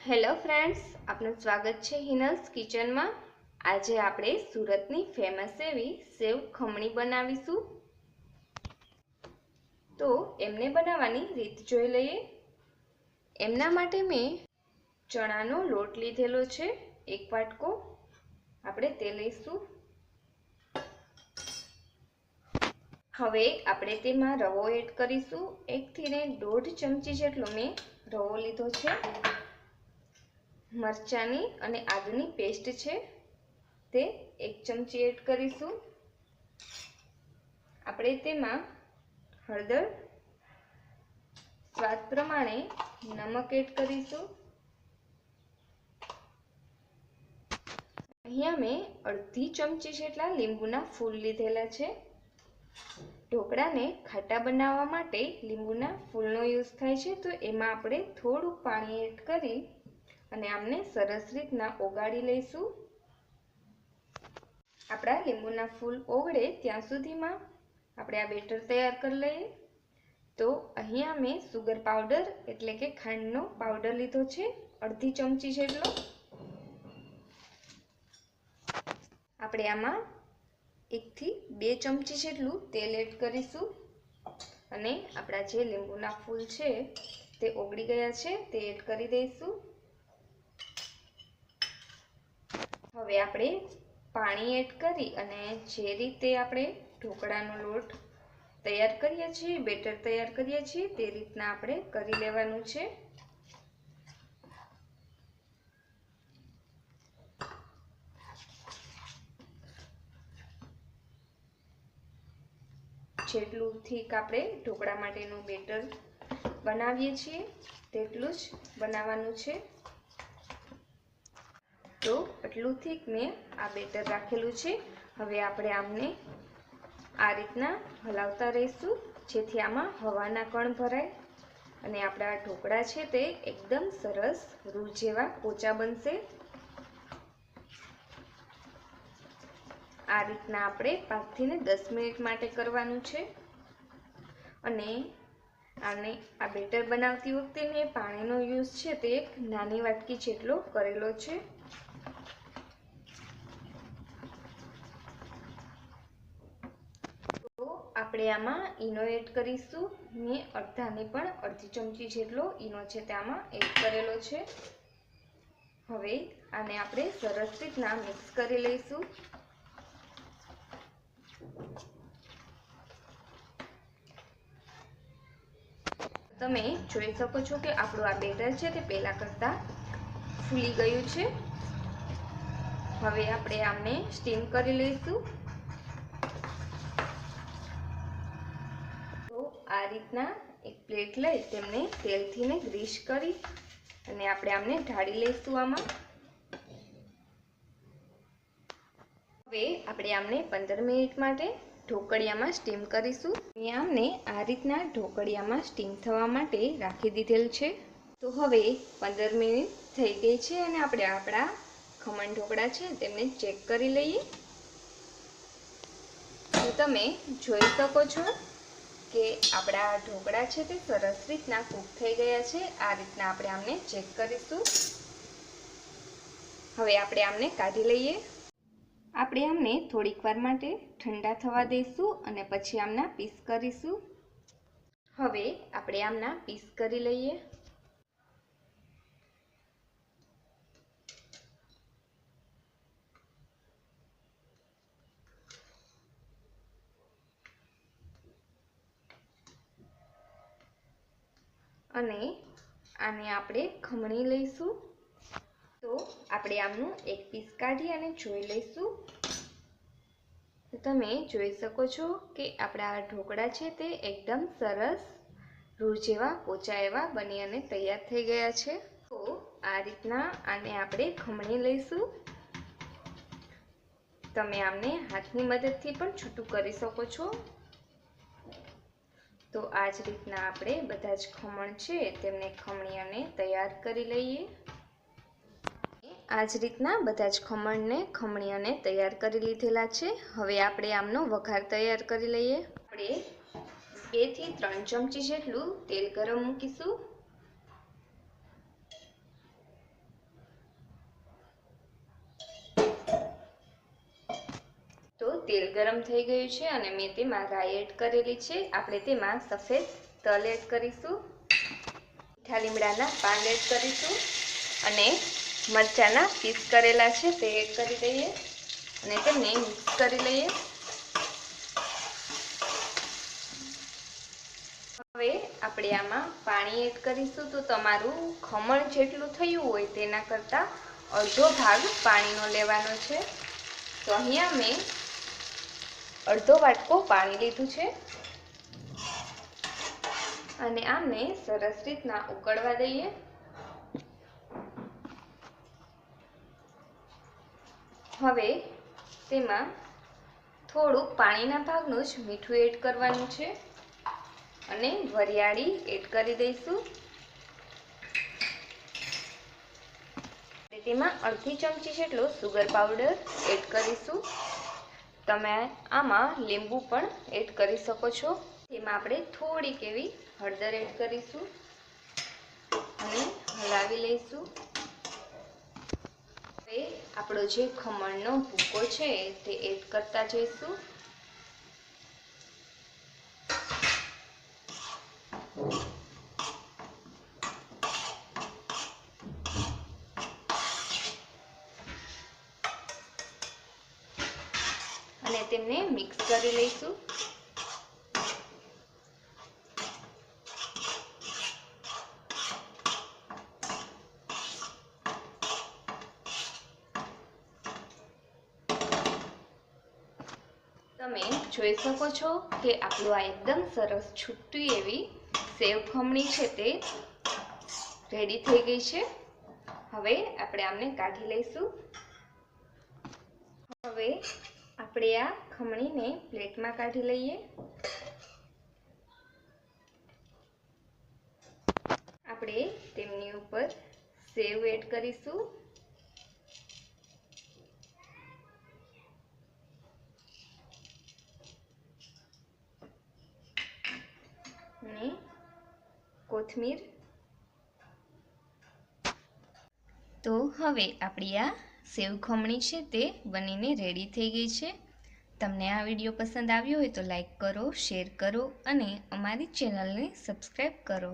Hello friends, આપનું સ્વાગત છે હિનલ્સ કિચનમાં। આજે આપણે સુરતની ફેમસ એવી સેવ ખમણી બનાવીશું। તો એમને બનાવવાની રીત જોઈ લઈએ। એમના માટે મેં ચણાનો લોટ લીધેલો છે, 1 વાટકો। આપણે તે લઈશું। હવે આપણે તેમાં રવો એડ કરીશું। 1 થી 1.5 ચમચી જેટલો મેં રવો લીધો છે। મરચાની અને આદુની પેસ્ટ છે તે 1 ચમચી એડ કરીશું। આપણે તેમાં હળદર, સ્વાદ પ્રમાણે નમક એડ કરીશું। અહીંયા મેં અડધી ચમચી જેટલા લીંબુના ફૂલ લીધેલા છે। ઢોકળાને ખાટા બનાવવા માટે લીંબુના ફૂલનો યુઝ થાય છે, તો એમાં આપણે થોડું પાણી એડ કરી અને આમને સરસ રીતના ઓગાળી લઈશું। આપણા લીંબુના ફૂલ ઓગળે ત્યાં સુધીમાં આપણે આ બેટર તૈયાર કરી લઈએ। તો અહીંયા મેં સુગર પાવડર એટલે કે ખાંડનો પાવડર લીધો છે, અડધી ચમચી જેટલો। આપણે આમાં 1 થી 2 ચમચી જેટલું તેલ એડ કરીશું અને આપણા જે લીંબુના ફૂલ છે તે ઓગળી ગયા છે તે એડ કરી દઈશું। હવે આપણે પાણી એડ કરી અને જે રીતે આપણે ઢોકળાનો લોટ તૈયાર કરીએ છીએ, બેટર તૈયાર કરીએ છીએ, તે રીતના આપણે કરી લેવાનું છે। જેટલું થીક આપણે ઢોકળા માટેનું બેટર બનાવીએ છીએ તેટલું જ બનાવવાનું છે। તો આટલું થીક મેં આ બેટર રાખેલું છે। હવે આપણે આમને આ રીતના હલાવતા રહીશું જેથી આમાં હવાના કણ ભરાય અને આપણા ઢોકળા છે તે એકદમ સરસ રૂ જેવા પોચા બનશે। આ રીતના આપણે 5 થી 10 મિનિટ માટે કરવાનું છે। અને આ બેટર બનાવતી વખતે મેં પાણીનો યુઝ છે તે 1 નાની વાટકી જેટલો કરેલો છે। તો આપણે આમાં ઈનો એડ કરીશું। મેં અડધાની પણ અડધી ચમચી જેટલો ઈનો છે તે આમાં એડ કરેલો છે। હવે આને આપણે સરસ રીતના મિક્સ કરી લઈશું। તમે જોઈ શકો છો કે આપણું આ બેટર છે તે પહેલા કરતા ફૂલી ગયું છે। હવે આપણે આમને સ્ટીમ કરી લઈશું। તો આ રીતના એક પ્લેટ લઈ તેમને તેલથી ગ્રીસ કરી અને આપણે આમને ઢાળી લઈશું આમાં। હવે આપણે આમને 15 મિનિટ માટે ઢોકળિયામાં સ્ટીમ કરીશું। અહીંયા આમને આ રીતના ઢોકળિયામાં સ્ટીમ થવા માટે રાખી દીધેલ છે। તો હવે 15 મિનિટ થઈ ગઈ છે અને આપણે આપણા ખમણ ઢોકળા છે તેમને ચેક કરી લઈએ। તો તમે જોઈ શકો છો કે આપણા ઢોકળા છે તે સરસ રીતના કૂક થઈ ગયા છે। આ રીતના આપણે આમને ચેક કરીશું। હવે આપણે આમને કાઢી લઈએ। આપણે આમને થોડીક વાર માટે ઠંડા થવા દઈશું અને પછી આમના પીસ કરીશું। હવે આપણે આમના પીસ કરી લઈએ। અને આને આપણે ખમણી લઈશું। તો આપણે આમનું એક પીસ કાઢી અને જોઈ લઈશું। તમે જોઈ શકો છો કે આપણા ઢોકળા છે તે એકદમ સરસ રૂ જેવા પોચા એવા બની અને તૈયાર થઈ ગયા છે। તો આ રીતના આને આપણે ખમણી લઈશું। તમે આમને હાથની મદદથી પણ છૂટું કરી શકો છો। તો આ જ રીતના આપણે બધા જ ખમણ છે તેમને ખમણી અને તૈયાર કરી લઈએ। આ જ રીતના બધા જ ખમણને ખમણી અને તૈયાર કરી લીધેલા છે। હવે આપણે આમનો વઘાર તૈયાર કરી લઈએ। આપણે 2 થી 3 ચમચી જેટલું તેલ ગરમ મૂકીશું। તેલ ગરમ થઈ ગયું છે અને મેં તેમાં રાઈ એડ કરેલી છે. આપણે તેમાં સફેદ તલ એડ કરીશું, મીઠા લીમડાના પાન એડ કરીશું અને મરચાંના પીસ કરેલા છે તે એડ કરી દઈએ અને તેમને મિક્સ કરી લઈએ. હવે આપણે આમાં પાણી એડ કરીશું. તો તમારું ખમણ જેટલું થયું હોય તેના કરતાં અડધો ભાગ પાણીનો લેવાનો છે. તો અહીંયા મેં અડધો વાટકો પાણી લીધું છે અને આમને સરસ રીતના ઉકળવા દઈએ. હવે તેમાં થોડુંક પાણીના ભાગનું જ મીઠું એડ કરવાનું છે અને વરિયાળી એડ કરી દઈશું. તેમાં અડધી ચમચી જેટલો સુગર પાવડર એડ કરીશું. તમે આમાં લીંબુ પણ એડ કરી શકો છો. તેમાં આપણે થોડીક એવી હળદર એડ કરીશું અને હલાવી લઈશું. હવે આપણો જે ખમણનો ભૂકો છે તે એડ કરતા જઈશું. અને તેમને મિક્સ કરી લઈશું. તમે જોઈ શકો છો કે આપણું આ એકદમ સરસ છૂટી એવી સેવ ખમણી છે તે રેડી થઈ ગઈ છે. હવે આપણે આમને કાઢી લઈશું. હવે આપણે આ ખમણીને પ્લેટમાં કાઢી લઈએ. આપણે તેમની ઉપર સેવ એડ કરીશું અને કોથમીર. તો હવે આપણી આ સેવ ખમણી છે તે બનીને રેડી થઈ ગઈ છે. તમને આ વિડીયો પસંદ આવ્યો હોય તો લાઈક કરો, શેર કરો અને અમારી ચેનલને સબસ્ક્રાઈબ કરો.